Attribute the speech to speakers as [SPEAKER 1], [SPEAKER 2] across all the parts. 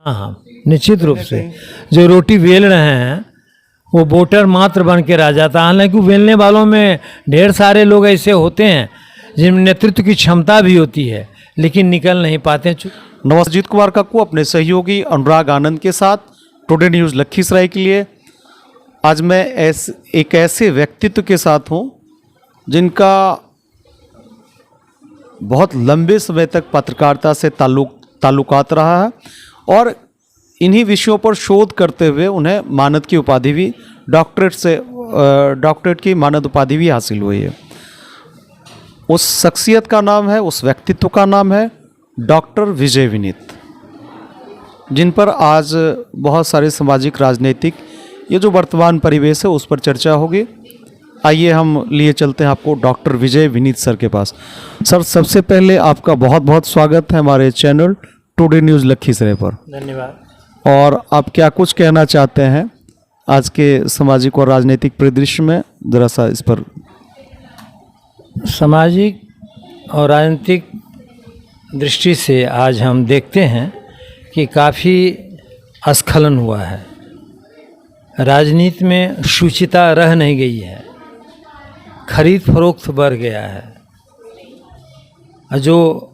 [SPEAKER 1] हाँ हाँ, निश्चित रूप से जो रोटी बेल रहे हैं वो वोटर मात्र बन के रह जाता है। हालांकि बेलने वालों में ढेर सारे लोग ऐसे होते हैं जिनमें नेतृत्व की क्षमता भी होती है लेकिन निकल नहीं पाते।
[SPEAKER 2] नमस्कार, अजीत कुमार काकू अपने सहयोगी अनुराग आनंद के साथ टुडे न्यूज़ लखीसराय के लिए आज मैं एक ऐसे व्यक्तित्व के साथ हूँ जिनका बहुत लंबे समय तक पत्रकारिता से ताल्लुकात रहा है और इन्हीं विषयों पर शोध करते हुए उन्हें मानद की उपाधि भी डॉक्टरेट की मानद उपाधि भी हासिल हुई है। उस शख्सियत का नाम है, उस व्यक्तित्व का नाम है डॉक्टर विजय विनीत, जिन पर आज बहुत सारे सामाजिक राजनीतिक ये जो वर्तमान परिवेश है उस पर चर्चा होगी। आइए हम लिए चलते हैं आपको डॉक्टर विजय विनीत सर के पास। सर, सबसे पहले आपका बहुत बहुत स्वागत है हमारे चैनल टुडे न्यूज़ लखीसराय पर।
[SPEAKER 1] धन्यवाद।
[SPEAKER 2] और आप क्या कुछ कहना चाहते हैं आज के सामाजिक और राजनीतिक परिदृश्य में, जरा सा इस पर।
[SPEAKER 1] सामाजिक और राजनीतिक दृष्टि से आज हम देखते हैं कि काफ़ी स्खलन हुआ है, राजनीति में शुचिता रह नहीं गई है, खरीद फरोख्त बढ़ गया है। जो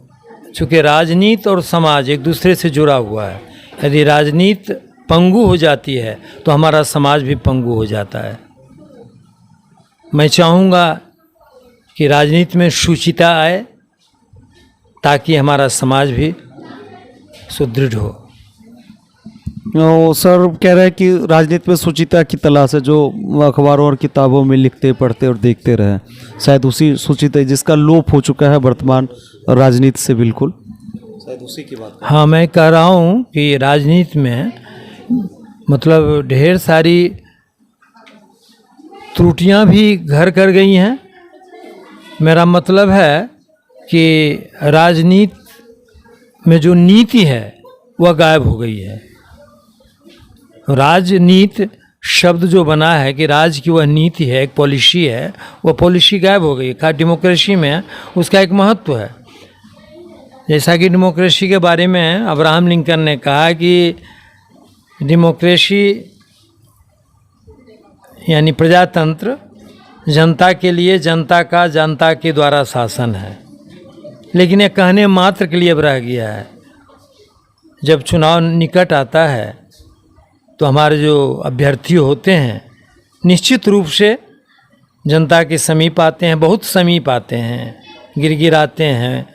[SPEAKER 1] चूँकि राजनीति और समाज एक दूसरे से जुड़ा हुआ है, यदि राजनीति पंगु हो जाती है तो हमारा समाज भी पंगु हो जाता है। मैं चाहूँगा कि राजनीति में शुचिता आए ताकि हमारा समाज भी सुदृढ़ हो।
[SPEAKER 2] सर कह रहे हैं कि राजनीति में शुचिता की तलाश है, जो अखबारों और किताबों में लिखते पढ़ते और देखते रहे, शायद उसी शुचिता जिसका लोप हो चुका है वर्तमान राजनीति से, बिल्कुल शायद उसी की बात।
[SPEAKER 1] हाँ, मैं कह रहा हूँ कि राजनीति में मतलब ढेर सारी त्रुटियां भी घर कर गई हैं। मेरा मतलब है कि राजनीति में जो नीति है वह गायब हो गई है। राजनीति शब्द जो बना है कि राज की वह नीति है, एक पॉलिसी है, वह पॉलिसी गायब हो गई है। डेमोक्रेसी में उसका एक महत्व है। जैसा कि डेमोक्रेसी के बारे में अब्राहम लिंकन ने कहा कि डेमोक्रेसी यानी प्रजातंत्र जनता के लिए, जनता का जनता के द्वारा शासन है। लेकिन ये कहने मात्र के लिए अब रह गया है। जब चुनाव निकट आता है तो हमारे जो अभ्यर्थी होते हैं निश्चित रूप से जनता के समीप आते हैं, बहुत समीप आते हैं, गिड़गिड़ाते हैं,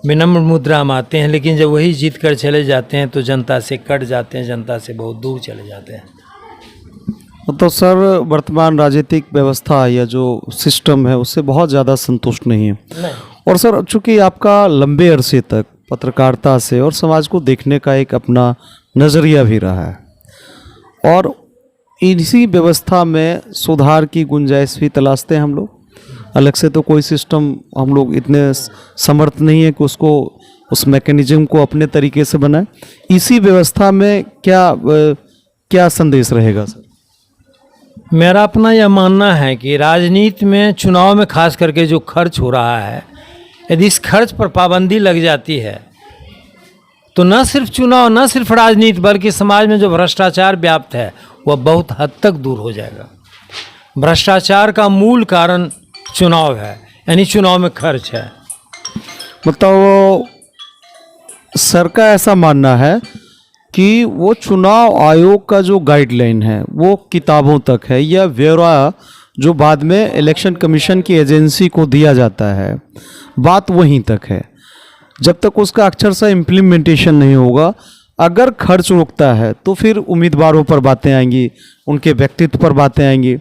[SPEAKER 1] विनम्र मुद्रा में आते हैं, लेकिन जब वही जीत कर चले जाते हैं तो जनता से कट जाते हैं, जनता से बहुत दूर चले जाते हैं।
[SPEAKER 2] तो सर वर्तमान राजनीतिक व्यवस्था या जो सिस्टम है उससे बहुत ज़्यादा संतुष्ट नहीं है।
[SPEAKER 1] नहीं। और
[SPEAKER 2] सर चूँकि आपका लंबे अरसे तक पत्रकारिता से और समाज को देखने का एक अपना नज़रिया भी रहा है और इसी व्यवस्था में सुधार की गुंजाइश भी तलाशते हैं हम लोग। अलग से तो कोई सिस्टम हम लोग इतने समर्थ नहीं है कि उसको, उस मैकेनिज्म को अपने तरीके से बनाए। इसी व्यवस्था में क्या संदेश रहेगा सर?
[SPEAKER 1] मेरा अपना यह मानना है कि राजनीति में, चुनाव में खास करके जो खर्च हो रहा है, यदि इस खर्च पर पाबंदी लग जाती है तो न सिर्फ चुनाव, न सिर्फ राजनीति, बल्कि समाज में जो भ्रष्टाचार व्याप्त है वह बहुत हद तक दूर हो जाएगा। भ्रष्टाचार का मूल कारण चुनाव है, यानी चुनाव में खर्च है।
[SPEAKER 2] मतलब सर का ऐसा मानना है कि वो चुनाव आयोग का जो गाइडलाइन है वो किताबों तक है, या ब्यौरा जो बाद में इलेक्शन कमीशन की एजेंसी को दिया जाता है, बात वहीं तक है। जब तक उसका अक्षरशः इम्प्लीमेंटेशन नहीं होगा, अगर खर्च रुकता है तो फिर उम्मीदवारों पर बातें आएंगी, उनके व्यक्तित्व पर बातें आएंगी,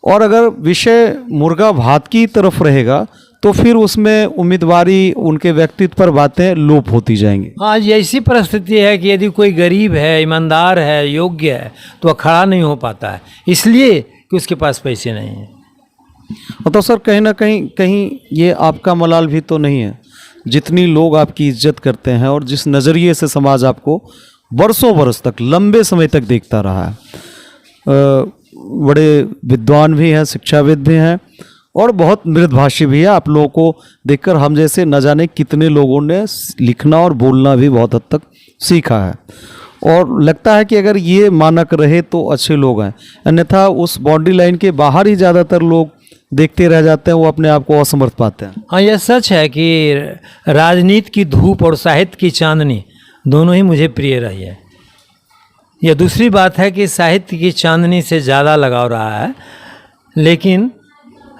[SPEAKER 2] और अगर विषय मुर्गा भात की तरफ रहेगा तो फिर उसमें उम्मीदवारी, उनके व्यक्तित्व पर बातें लोप होती जाएंगी।
[SPEAKER 1] हाँ, ये ऐसी परिस्थिति है कि यदि कोई गरीब है, ईमानदार है, योग्य है तो वह खड़ा नहीं हो पाता है, इसलिए कि उसके पास पैसे नहीं हैं।
[SPEAKER 2] तो सर कहीं ना कहीं ये आपका मलाल भी तो नहीं है? जितनी लोग आपकी इज्जत करते हैं और जिस नज़रिए से समाज आपको बरसों बरस तक, लंबे समय तक देखता रहा है, बड़े विद्वान भी हैं, शिक्षाविद भी हैं, और बहुत मृदभाषी भी है। आप लोगों को देखकर हम जैसे न जाने कितने लोगों ने लिखना और बोलना भी बहुत हद तक सीखा है, और लगता है कि अगर ये मानक रहे तो अच्छे लोग हैं, अन्यथा उस बाउंड्री लाइन के बाहर ही ज़्यादातर लोग देखते रह जाते हैं, वो अपने आप को असमर्थ पाते हैं।
[SPEAKER 1] हाँ, यह सच है कि राजनीति की धूप और साहित्य की चांदनी दोनों ही मुझे प्रिय रही है। यह दूसरी बात है कि साहित्य की चांदनी से ज़्यादा लगाव रहा है, लेकिन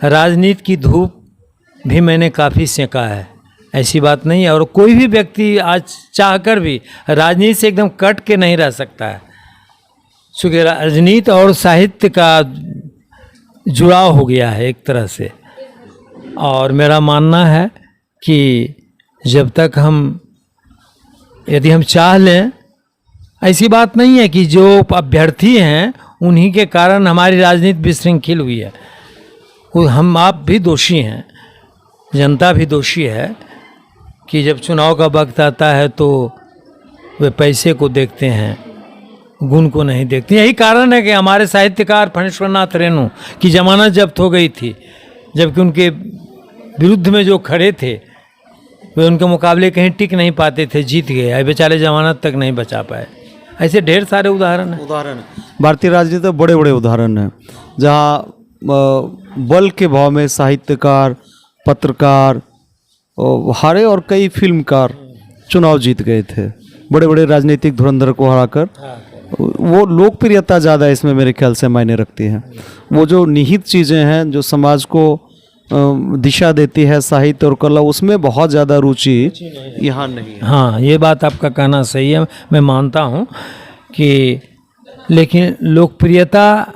[SPEAKER 1] राजनीति की धूप भी मैंने काफ़ी सेका है, ऐसी बात नहीं है। और कोई भी व्यक्ति आज चाहकर भी राजनीति से एकदम कट के नहीं रह सकता है, क्योंकि राजनीति और साहित्य का जुड़ाव हो गया है एक तरह से। और मेरा मानना है कि जब तक यदि हम चाह लें, ऐसी बात नहीं है कि जो अभ्यर्थी हैं उन्हीं के कारण हमारी राजनीति विशृंखल हुई है। हम आप भी दोषी हैं, जनता भी दोषी है कि जब चुनाव का वक्त आता है तो वे पैसे को देखते हैं, गुण को नहीं देखते। यही कारण है कि हमारे साहित्यकार फणीश्वरनाथ रेणु की जमानत जब्त हो गई थी, जबकि उनके विरुद्ध में जो खड़े थे वे उनके मुकाबले कहीं टिक नहीं पाते थे, जीत गए, बेचारे जमानत तक नहीं बचा पाए। ऐसे ढेर सारे उदाहरण हैं।
[SPEAKER 2] भारतीय राजनीति में बड़े बड़े उदाहरण हैं जहाँ बल के भाव में साहित्यकार, पत्रकार, हारे और कई फिल्मकार चुनाव जीत गए थे, बड़े बड़े राजनीतिक धुरंधर को हराकर। वो लोकप्रियता ज़्यादा इसमें मेरे ख्याल से मायने रखती है। वो जो निहित चीज़ें हैं जो समाज को दिशा देती है, साहित्य और कला, उसमें बहुत ज़्यादा रुचि यहाँ नहीं है।
[SPEAKER 1] हाँ, ये बात आपका कहना सही है, मैं मानता हूँ कि, लेकिन लोकप्रियता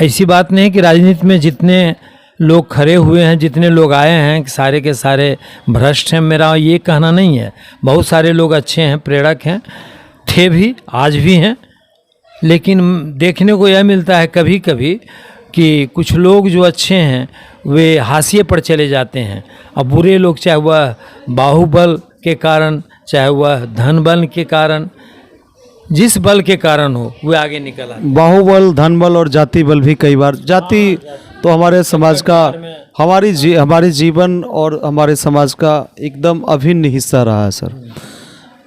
[SPEAKER 1] ऐसी बात नहीं कि राजनीति में जितने लोग खड़े हुए हैं, जितने लोग आए हैं, सारे के सारे भ्रष्ट हैं, मेरा ये कहना नहीं है। बहुत सारे लोग अच्छे हैं, प्रेरक हैं, थे भी, आज भी हैं। लेकिन देखने को यह मिलता है कभी कभी कि कुछ लोग जो अच्छे हैं वे हाशिए पर चले जाते हैं, और बुरे लोग, चाहे वह बाहुबल के कारण, चाहे वह धन बल के कारण, जिस बल के कारण हो, वे आगे निकल आते।
[SPEAKER 2] बाहुबल, धनबल और जाति बल भी कई बार। जाति तो हमारे समाज का, हमारे जीवन और हमारे समाज का एकदम अभिन्न हिस्सा रहा है सर।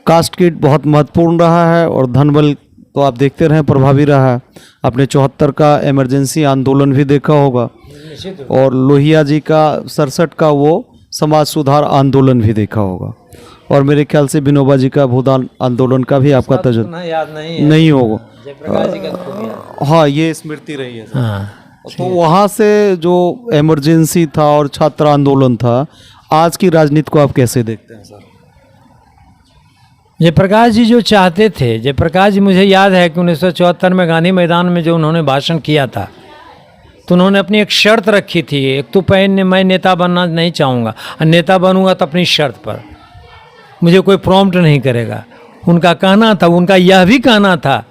[SPEAKER 2] कास्ट किट बहुत महत्वपूर्ण रहा है, और धनबल तो आप देखते रहे प्रभावी रहा है। आपने 74 का इमरजेंसी आंदोलन भी देखा होगा, और लोहिया जी का 67 का वो समाज सुधार आंदोलन भी देखा होगा, और मेरे ख्याल से विनोबा जी का भूदान आंदोलन का भी आपका तजुर्बा
[SPEAKER 1] याद नहीं
[SPEAKER 2] होगा। हाँ, ये स्मृति रही है।
[SPEAKER 1] हाँ,
[SPEAKER 2] तो वहाँ से जो इमरजेंसी था और छात्र आंदोलन था, आज की राजनीति को आप कैसे देखते हैं सर?
[SPEAKER 1] जयप्रकाश जी जो चाहते थे, जयप्रकाश जी, मुझे याद है कि 1974 में गांधी मैदान में जो उन्होंने भाषण किया था, तो उन्होंने अपनी एक शर्त रखी थी। एक तो मैं नेता बनना नहीं चाहूँगा, और नेता बनूंगा तो अपनी शर्त पर, मुझे कोई प्रॉम्प्ट नहीं करेगा। उनका कहना था, उनका यह भी कहना था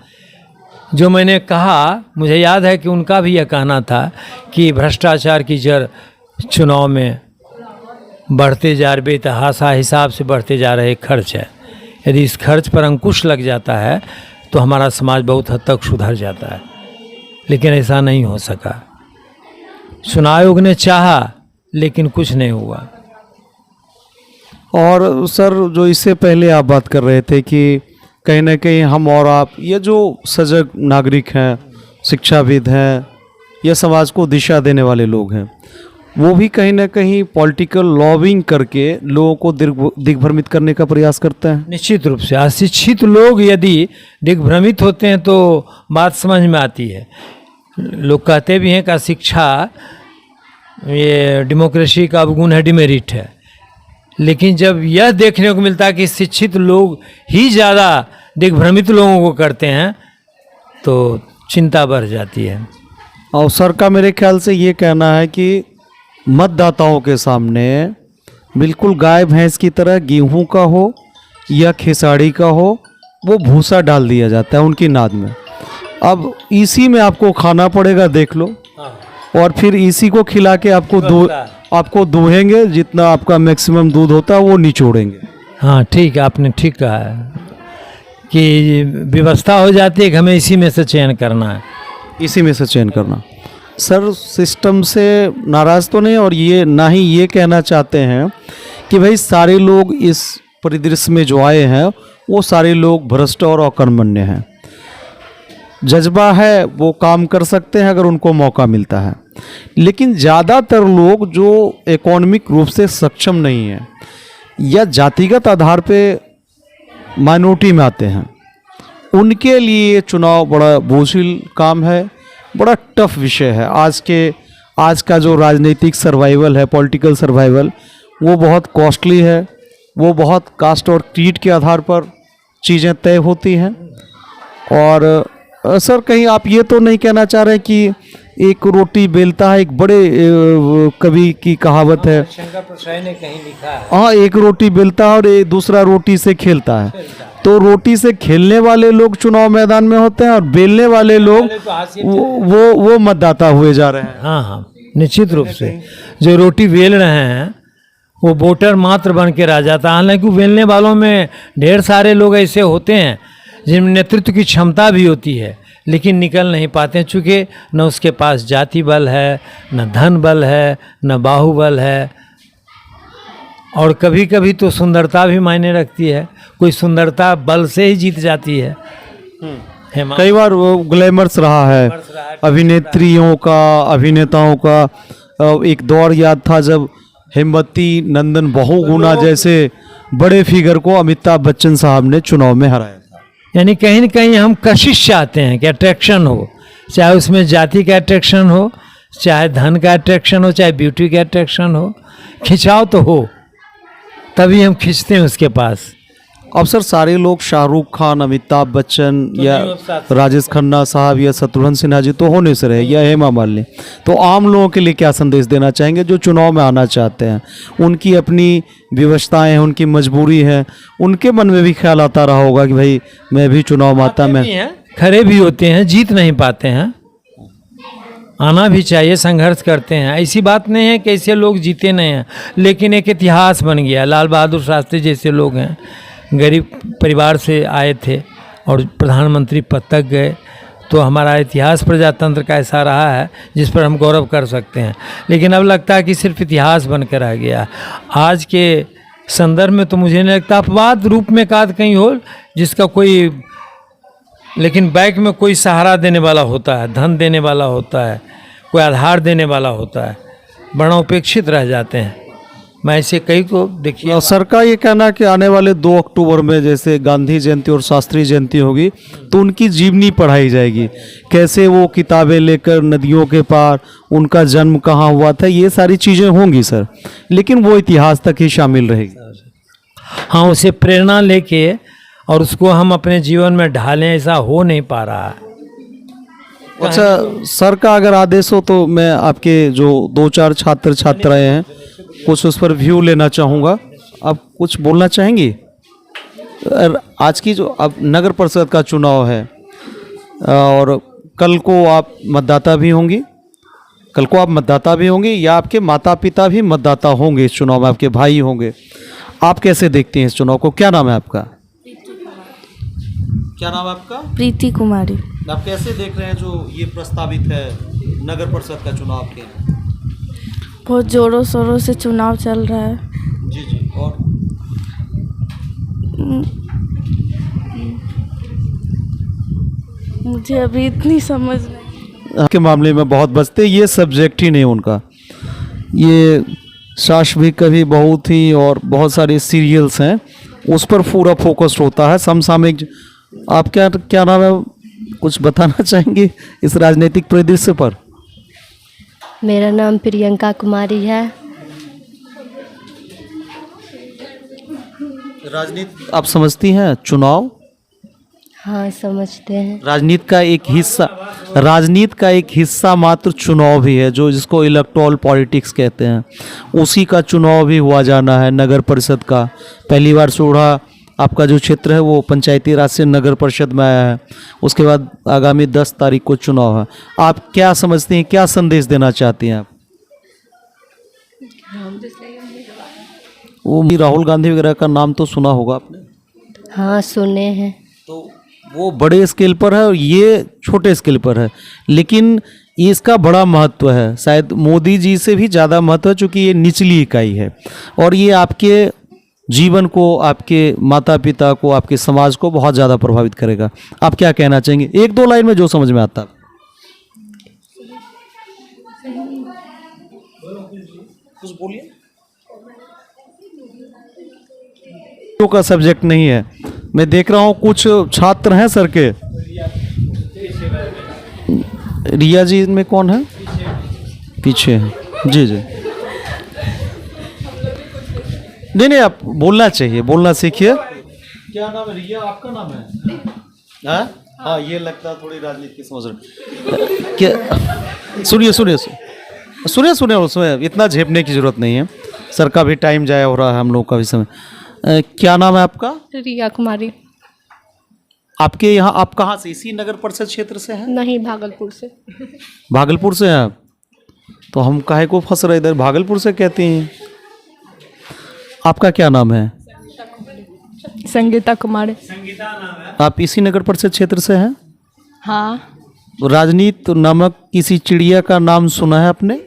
[SPEAKER 1] जो मैंने कहा, मुझे याद है कि उनका भी यह कहना था कि भ्रष्टाचार की जड़ चुनाव में बढ़ते जा रहे, बेतहाशा हिसाब से बढ़ते जा रहे खर्च है। यदि इस खर्च पर अंकुश लग जाता है तो हमारा समाज बहुत हद तक सुधर जाता है, लेकिन ऐसा नहीं हो सका। चुनाव आयोग ने चाहा लेकिन कुछ नहीं हुआ।
[SPEAKER 2] और सर, जो इससे पहले आप बात कर रहे थे कि कहीं ना कहीं हम और आप, ये जो सजग नागरिक हैं, शिक्षाविद हैं, ये समाज को दिशा देने वाले लोग हैं, वो भी कहीं ना कहीं पॉलिटिकल लॉबिंग करके लोगों को दिग्भ्रमित करने का प्रयास करते हैं।
[SPEAKER 1] निश्चित रूप से अशिक्षित लोग यदि दिग्भ्रमित होते हैं तो बात समझ में आती है। लोग कहते भी हैं कि शिक्षा ये डेमोक्रेसी का अवगुण है, डिमेरिट है, लेकिन जब यह देखने को मिलता है कि शिक्षित लोग ही ज़्यादा दिग्भ्रमित लोगों को करते हैं तो चिंता बढ़ जाती है।
[SPEAKER 2] और सर का मेरे ख्याल से ये कहना है कि मतदाताओं के सामने बिल्कुल गाय भैंस की तरह गेहूं का हो या खेसाड़ी का हो, वो भूसा डाल दिया जाता है उनकी नाद में। अब इसी में आपको खाना पड़ेगा, देख लो, और फिर इसी को खिला के आपको दूहेंगे, जितना आपका मैक्सिमम दूध होता है वो निचोड़ेंगे।
[SPEAKER 1] हाँ, ठीक है, आपने ठीक कहा है कि व्यवस्था हो जाती है कि हमें इसी में से चयन करना है।
[SPEAKER 2] इसी में से चयन करना। सर सिस्टम से नाराज़ तो नहीं, और ये ना ही ये कहना चाहते हैं कि भाई सारे लोग इस परिदृश्य में जो आए हैं वो सारे लोग भ्रष्ट और अकर्मण्य हैं। जज्बा है वो काम कर सकते हैं अगर उनको मौका मिलता है, लेकिन ज़्यादातर लोग जो इकोनॉमिक रूप से सक्षम नहीं हैं या जातिगत आधार पे माइनॉरिटी में आते हैं, उनके लिए ये चुनाव बड़ा बोझिल काम है, बड़ा टफ विषय है। आज का जो राजनीतिक सर्वाइवल है, पॉलिटिकल सर्वाइवल, वो बहुत कॉस्टली है, वो बहुत कास्ट और क्रीड के आधार पर चीज़ें तय होती हैं। और सर कहीं आप ये तो नहीं कहना चाह रहे कि एक रोटी बेलता है, एक बड़े कवि की कहावत है,
[SPEAKER 1] शंकर प्रसाद ने कहीं लिखा है,
[SPEAKER 2] हाँ, एक रोटी बेलता है और एक दूसरा रोटी से खेलता है। तो रोटी से खेलने वाले लोग चुनाव मैदान में होते हैं और बेलने वाले लोग वो मतदाता हुए जा रहे हैं।
[SPEAKER 1] हाँ हाँ, निश्चित रूप से जो रोटी बेल रहे हैं वो वोटर मात्र बन के रह जाता है। हालांकि बेलने वालों में ढेर सारे लोग ऐसे होते हैं जिनमें नेतृत्व की क्षमता भी होती है, लेकिन निकल नहीं पाते हैं, चूँकि न उसके पास जाति बल है, न धन बल है, न बाहुबल है। और कभी कभी तो सुंदरता भी मायने रखती है, कोई सुंदरता बल से ही जीत जाती है।
[SPEAKER 2] कई बार वो ग्लैमर्स रहा है अभिनेत्रियों का, अभिनेताओं का। एक दौर याद था जब हेमवती नंदन बहुगुणा जैसे बड़े फिगर को अमिताभ बच्चन साहब ने चुनाव में हराया था।
[SPEAKER 1] यानी कहीं न कहीं हम कशिश चाहते हैं कि अट्रैक्शन हो, चाहे उसमें जाति का अट्रैक्शन हो, चाहे धन का अट्रैक्शन हो, चाहे ब्यूटी का अट्रैक्शन हो, खिंचाव तो हो, तभी हम खींचते हैं उसके पास।
[SPEAKER 2] अब सर सारे लोग शाहरुख खान, अमिताभ बच्चन या राजेश खन्ना साहब या शत्रुघ्न सिन्हा जी तो होने से रहे, या हेमा मालिनी, तो आम लोगों के लिए क्या संदेश देना चाहेंगे जो चुनाव में आना चाहते हैं? उनकी अपनी व्यवस्थाएं हैं, उनकी मजबूरी है, उनके मन में भी ख्याल आता रहा होगा कि भाई मैं भी चुनाव में आता, मैं
[SPEAKER 1] खड़े भी होते हैं, जीत नहीं पाते हैं, आना भी चाहिए, संघर्ष करते हैं। ऐसी बात नहीं है कि ऐसे लोग जीते नहीं हैं, लेकिन एक इतिहास बन गया। लाल बहादुर शास्त्री जैसे लोग हैं, गरीब परिवार से आए थे और प्रधानमंत्री पद तक गए, तो हमारा इतिहास प्रजातंत्र का ऐसा रहा है जिस पर हम गौरव कर सकते हैं। लेकिन अब लगता है कि सिर्फ इतिहास बन के रह गया। आज के संदर्भ में तो मुझे नहीं लगता, अपवाद रूप में काद कहीं हो जिसका कोई, लेकिन बैक में कोई सहारा देने वाला होता है, धन देने वाला होता है, कोई आधार देने वाला होता है, बड़ा उपेक्षित रह जाते हैं। मैं ऐसे कई को देखिए।
[SPEAKER 2] सर का ये कहना है कि आने वाले 2 अक्टूबर में जैसे गांधी जयंती और शास्त्री जयंती होगी तो उनकी जीवनी पढ़ाई जाएगी, कैसे वो किताबें लेकर नदियों के पार, उनका जन्म कहाँ हुआ था, ये सारी चीज़ें होंगी सर, लेकिन वो इतिहास तक ही शामिल रहेगी।
[SPEAKER 1] हाँ, उसे प्रेरणा लेके और उसको हम अपने जीवन में ढालें, ऐसा हो नहीं पा रहा है।
[SPEAKER 2] अच्छा, सर का अगर आदेश हो तो मैं आपके जो 2-4 छात्र छात्राएं हैं कुछ उस पर व्यू लेना चाहूँगा। आप कुछ बोलना चाहेंगी? आज की जो अब नगर परिषद का चुनाव है और कल को आप मतदाता भी होंगी, या आपके माता पिता भी मतदाता होंगे इस चुनाव में, आपके भाई होंगे। आप कैसे देखते हैं इस चुनाव को? क्या नाम है आपका? क्या नाम है आपका?
[SPEAKER 3] प्रीति कुमारी।
[SPEAKER 2] आप कैसे देख रहे हैं जो ये प्रस्तावित है नगर परिषद का चुनाव के?
[SPEAKER 3] बहुत जोरों शोरों से चुनाव चल रहा है।
[SPEAKER 2] जी जी। और
[SPEAKER 3] मुझे अभी इतनी समझ नहीं
[SPEAKER 2] के मामले में बहुत बचते, ये सब्जेक्ट ही नहीं उनका। ये सास भी कभी बहू थी और बहुत सारे सीरियल्स हैं, उस पर पूरा फोकस्ड होता है। समसामयिक, आप क्या नाम है, कुछ बताना चाहेंगे इस राजनीतिक परिदृश्य पर?
[SPEAKER 4] मेरा नाम प्रियंका कुमारी है।
[SPEAKER 2] राजनीति आप समझती हैं? चुनाव
[SPEAKER 4] हाँ, समझते हैं।
[SPEAKER 2] राजनीति का एक हिस्सा मात्र चुनाव भी है, जो जिसको इलेक्टोरल पॉलिटिक्स कहते हैं। उसी का चुनाव भी हुआ जाना है नगर परिषद का। पहली बार सोढ़ा आपका जो क्षेत्र है वो पंचायती राज से नगर परिषद में आया है, उसके बाद आगामी 10 तारीख को चुनाव है। आप क्या समझते हैं, क्या संदेश देना चाहती हैं आप? वो राहुल गांधी वगैरह का नाम तो सुना होगा आपने?
[SPEAKER 4] हाँ, सुने हैं।
[SPEAKER 2] तो वो बड़े स्केल पर है और ये छोटे स्केल पर है, लेकिन ये इसका बड़ा महत्व है, शायद मोदी जी से भी ज़्यादा महत्व है, चूँकि ये निचली इकाई है और ये आपके जीवन को, आपके माता पिता को, आपके समाज को बहुत ज़्यादा प्रभावित करेगा। आप क्या कहना चाहेंगे, एक दो लाइन में जो समझ में आता है? कुछ बोलिए। का सब्जेक्ट नहीं है। मैं देख रहा हूँ कुछ छात्र हैं सर के। रिया जी इनमें कौन है? पीछे है जी जी। नहीं, आप बोलना चाहिए, बोलना सीखिए। क्या नाम है? रिया आपका नाम है? हाँ, ये लगता है थोड़ी राजनीति की समझ रहे। क्या? सुनिए, उसमें इतना झेपने की जरूरत नहीं है। सर का भी टाइम जाया हो रहा है, हम लोग का भी समय। क्या नाम है आपका?
[SPEAKER 3] रिया कुमारी।
[SPEAKER 2] आपके यहाँ, आप कहाँ से, इसी नगर परिषद क्षेत्र से हैं?
[SPEAKER 3] नहीं, भागलपुर से।
[SPEAKER 2] भागलपुर से हैं आप? तो हम काहे को फंस रहे इधर, भागलपुर से कहती हैं। आपका क्या नाम है?
[SPEAKER 3] संगीता कुमारी।
[SPEAKER 2] आप इसी नगर परिषद क्षेत्र से हैं?
[SPEAKER 3] हाँ।
[SPEAKER 2] राजनीति नामक किसी चिड़िया का नाम सुना है आपने?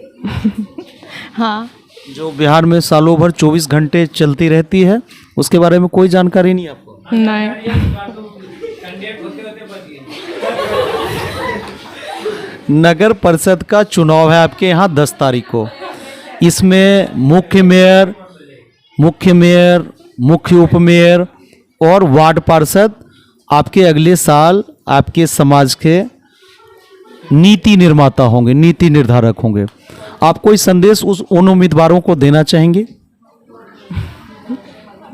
[SPEAKER 3] हाँ।
[SPEAKER 2] जो बिहार में सालों भर 24 घंटे चलती रहती है, उसके बारे में कोई जानकारी नहीं आपको?
[SPEAKER 3] नहीं।
[SPEAKER 2] नगर परिषद का चुनाव है आपके यहाँ 10 तारीख को। इसमें मुख्य मेयर, मुख्य उपमेयर और वार्ड पार्षद आपके अगले साल आपके समाज के नीति निर्माता होंगे, नीति निर्धारक होंगे। आप कोई संदेश उन उम्मीदवारों को देना चाहेंगे?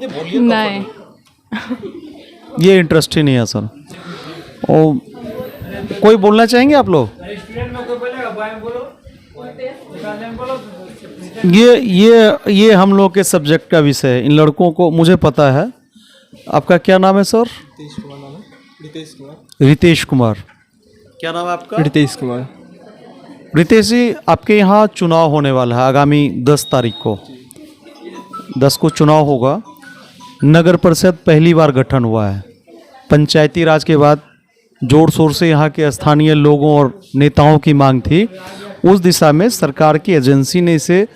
[SPEAKER 3] नहीं।
[SPEAKER 2] ये इंटरेस्ट ही नहीं है सर। और कोई बोलना चाहेंगे आप लोग? ये हम लोग के सब्जेक्ट का विषय है। इन लड़कों को मुझे पता है। आपका क्या नाम है सर? रितेश कुमार। क्या नाम है आपका?
[SPEAKER 5] रितेश कुमार।
[SPEAKER 2] रितेश जी, आपके यहाँ चुनाव होने वाला है आगामी 10 तारीख को। 10 को चुनाव होगा। नगर परिषद पहली बार गठन हुआ है। पंचायती राज के बाद जोर शोर से यहाँ के स्थानीय लोगों और नेताओं की मांग थी। उस दिशा में सरकार की एजेंसी ने इसे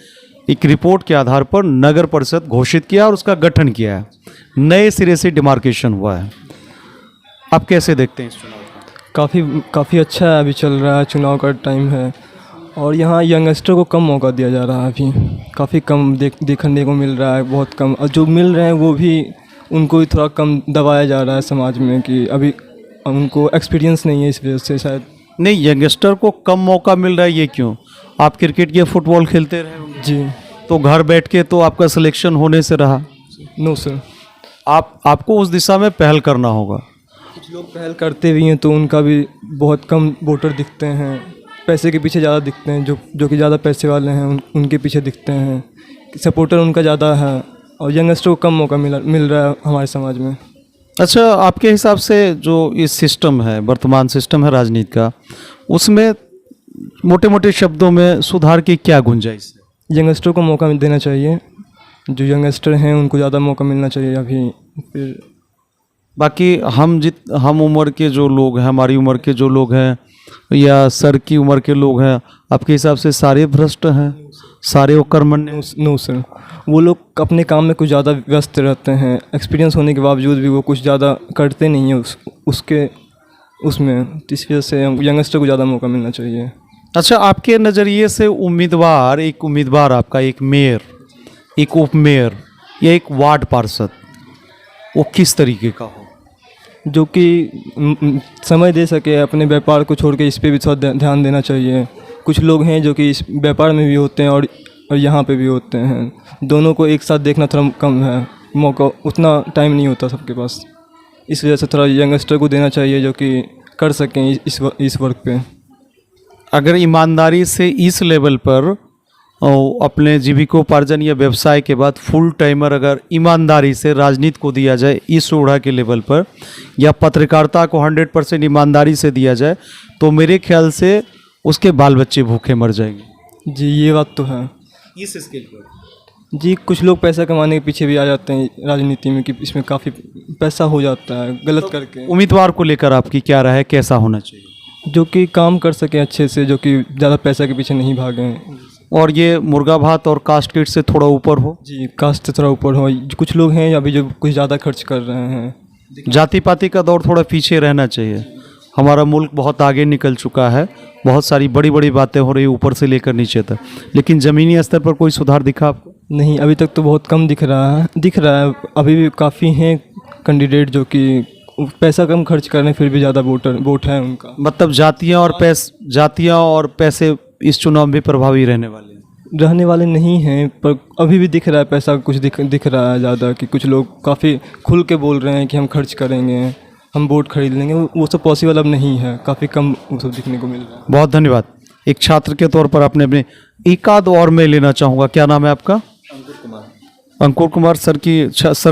[SPEAKER 2] एक रिपोर्ट के आधार पर नगर परिषद घोषित किया और उसका गठन किया है। नए सिरे से डिमार्केशन हुआ है। आप कैसे देखते हैं इस चुनाव को?
[SPEAKER 5] काफ़ी अच्छा है। अभी चल रहा है, चुनाव का टाइम है और यहाँ यंगस्टर को कम मौका दिया जा रहा है। अभी काफ़ी कम देखने को मिल रहा है, बहुत कम। और जो मिल रहे हैं वो भी उनको भी थोड़ा कम दबाया जा रहा है समाज में, कि अभी उनको एक्सपीरियंस नहीं है, इस वजह से शायद।
[SPEAKER 2] नहीं, यंगस्टर को कम मौका मिल रहा है, ये क्यों? आप क्रिकेट या फुटबॉल खेलते रहे होंगे
[SPEAKER 5] जी।
[SPEAKER 2] तो घर बैठ के तो आपका सिलेक्शन होने से रहा।
[SPEAKER 5] No sir.
[SPEAKER 2] आपको उस दिशा में पहल करना होगा।
[SPEAKER 5] कुछ लोग पहल करते भी हैं तो उनका भी बहुत कम वोटर दिखते हैं। पैसे के पीछे ज़्यादा दिखते हैं। जो कि ज़्यादा पैसे वाले हैं उनके पीछे दिखते हैं। सपोर्टर उनका ज़्यादा है और यंगस्टर को कम मौका मिल रहा है हमारे समाज में।
[SPEAKER 2] अच्छा, आपके हिसाब से जो इस सिस्टम है, वर्तमान सिस्टम है राजनीति का, उसमें मोटे मोटे शब्दों में सुधार की क्या गुंजाइश है?
[SPEAKER 5] यंगस्टर को मौका देना चाहिए। जो यंगस्टर हैं उनको ज़्यादा मौका मिलना चाहिए अभी। फिर
[SPEAKER 2] बाकी हम उम्र के जो लोग हैं, हमारी उम्र के जो लोग हैं या सर की उम्र के लोग हैं, आपके हिसाब से सारे भ्रष्ट हैं, सारे अकर्मण्य?
[SPEAKER 5] नो सर, वो लोग अपने काम में कुछ ज़्यादा व्यस्त रहते हैं। एक्सपीरियंस होने के बावजूद भी वो कुछ ज़्यादा करते नहीं हैं उसमें। इस वजह से यंगस्टर को ज़्यादा मौका मिलना चाहिए।
[SPEAKER 2] अच्छा, आपके नज़रिए से एक उम्मीदवार आपका, एक मेयर, एक उपमेयर या एक वार्ड पार्षद, वो किस तरीके का हो
[SPEAKER 5] जो कि समय दे सके, अपने व्यापार को छोड़ के इस पे भी थोड़ा ध्यान देना चाहिए। कुछ लोग हैं जो कि इस व्यापार में भी होते हैं और यहाँ पे भी होते हैं। दोनों को एक साथ देखना थोड़ा कम है, मौका उतना टाइम नहीं होता सबके पास। इस वजह से थोड़ा यंगस्टर को देना चाहिए जो कि कर सकें इस वर्क पे।
[SPEAKER 2] अगर ईमानदारी से इस लेवल पर अपने जीविकोपार्जन या व्यवसाय के बाद फुल टाइमर अगर ईमानदारी से राजनीति को दिया जाए इस ओढ़ा के लेवल पर, या पत्रकारिता को 100% ईमानदारी से दिया जाए, तो मेरे ख्याल से उसके बाल बच्चे भूखे मर जाएंगे।
[SPEAKER 5] जी, ये बात तो है।
[SPEAKER 2] इस स्केल पर
[SPEAKER 5] जी, कुछ लोग पैसा कमाने के पीछे भी आ जाते हैं राजनीति में, कि इसमें काफ़ी पैसा हो जाता है गलत करके।
[SPEAKER 2] उम्मीदवार को लेकर आपकी क्या राय है, कैसा होना चाहिए?
[SPEAKER 5] जो कि काम कर सकें अच्छे से, जो कि ज़्यादा पैसा के पीछे नहीं भागें।
[SPEAKER 2] और ये मुर्गा भात और कास्ट किट से थोड़ा ऊपर हो,
[SPEAKER 5] जी, कास्ट से थोड़ा ऊपर हो। कुछ लोग हैं अभी जो कुछ ज़्यादा खर्च कर रहे हैं।
[SPEAKER 2] जाति पाति का दौर थोड़ा पीछे रहना चाहिए। हमारा मुल्क बहुत आगे निकल चुका है, बहुत सारी बड़ी बड़ी बातें हो रही है ऊपर से लेकर नीचे तक, लेकिन ज़मीनी स्तर पर कोई सुधार दिखा आपको?
[SPEAKER 5] नहीं, अभी तक तो बहुत कम दिख रहा है। अभी भी काफ़ी हैं कैंडिडेट जो कि पैसा कम खर्च कर रहे हैं, फिर भी ज़्यादा वोट है उनका।
[SPEAKER 2] मतलब जातियाँ और पैसे इस चुनाव में प्रभावी रहने वाले
[SPEAKER 5] नहीं हैं, पर अभी भी दिख रहा है पैसा कुछ दिख रहा है ज़्यादा, कि कुछ लोग काफ़ी खुल के बोल रहे हैं कि हम खर्च करेंगे, हम वोट खरीद लेंगे। वो सब पॉसिबल अब नहीं है, काफ़ी कम वो सब दिखने को मिल रहा है।
[SPEAKER 2] बहुत धन्यवाद। एक छात्र के तौर पर आपने अपने एकाध और मैं लेना चाहूँगा, क्या नाम है आपका? अंकुर कुमार। सर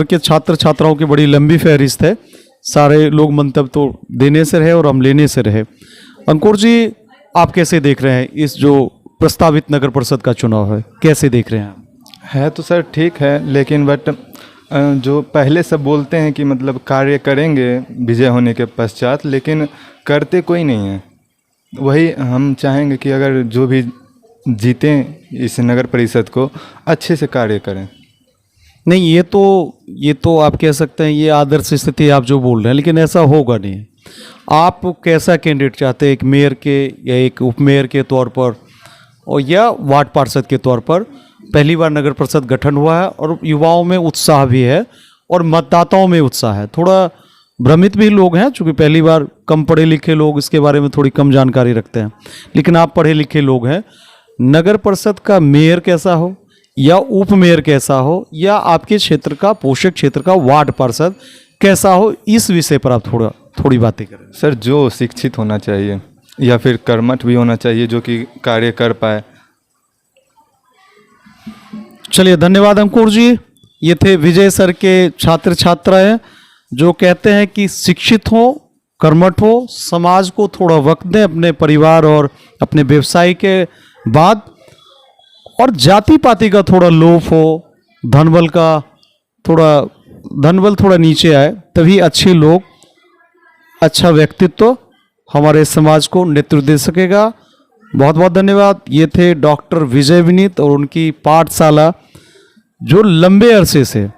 [SPEAKER 2] के छात्र छात्राओं की बड़ी लंबी फहरिस्त है, सारे लोग मंतव्य तो देने से रहे और हम लेने से रहे। अंकुर जी, आप कैसे देख रहे हैं इस जो प्रस्तावित नगर परिषद का चुनाव है, कैसे देख रहे हैं आप?
[SPEAKER 6] है तो सर ठीक है, लेकिन बट जो पहले सब बोलते हैं कि मतलब कार्य करेंगे विजय होने के पश्चात, लेकिन करते कोई नहीं है। वही हम चाहेंगे कि अगर जो भी जीतें इस नगर परिषद को, अच्छे से कार्य करें।
[SPEAKER 2] नहीं, ये तो आप कह सकते हैं ये आदर्श स्थिति आप जो बोल रहे हैं, लेकिन ऐसा होगा नहीं। आप कैसा कैंडिडेट चाहते हैं, एक मेयर के या एक उपमेयर के तौर पर और या वार्ड पार्षद के तौर पर? पहली बार नगर परिषद गठन हुआ है और युवाओं में उत्साह भी है और मतदाताओं में उत्साह है। थोड़ा भ्रमित भी लोग हैं, चूँकि पहली बार कम पढ़े लिखे लोग इसके बारे में थोड़ी कम जानकारी रखते हैं, लेकिन आप पढ़े लिखे लोग हैं। नगर परिषद का मेयर कैसा हो या उप मेयर कैसा हो या आपके क्षेत्र का पोषक क्षेत्र का वार्ड पार्षद कैसा हो, इस विषय पर आप थोड़ी बातें करें।
[SPEAKER 6] सर, जो शिक्षित होना चाहिए या फिर कर्मठ भी होना चाहिए, जो कि कार्य कर पाए।
[SPEAKER 2] चलिए, धन्यवाद अंकुर जी। ये थे विजय सर के छात्र छात्राएं जो कहते हैं कि शिक्षित हो, कर्मठ हो, समाज को थोड़ा वक्त दें अपने परिवार और अपने व्यवसाय के बाद, और जाति पाति का थोड़ा लोभ हो, धनबल थोड़ा नीचे आए, तभी अच्छे लोग, अच्छा व्यक्तित्व हमारे समाज को नेतृत्व दे सकेगा। बहुत बहुत धन्यवाद। ये थे डॉक्टर विजय विनीत और उनकी पाठशाला, जो लंबे अरसे से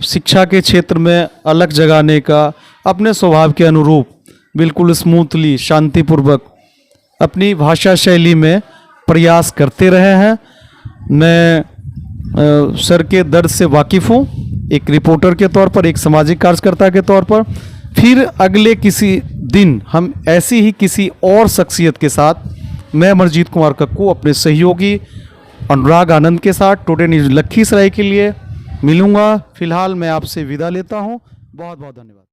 [SPEAKER 2] शिक्षा के क्षेत्र में अलग जगाने का अपने स्वभाव के अनुरूप बिल्कुल स्मूथली, शांतिपूर्वक अपनी भाषा शैली में प्रयास करते रहे हैं। मैं सर के दर्द से वाकिफ़ हूँ, एक रिपोर्टर के तौर पर, एक सामाजिक कार्यकर्ता के तौर पर। फिर अगले किसी दिन हम ऐसी ही किसी और शख्सियत के साथ, मैं अमरजीत कुमार कक्कू अपने सहयोगी अनुराग आनंद के साथ टुडे न्यूज़ लखीसराय के लिए मिलूँगा। फिलहाल मैं आपसे विदा लेता हूँ। बहुत बहुत धन्यवाद।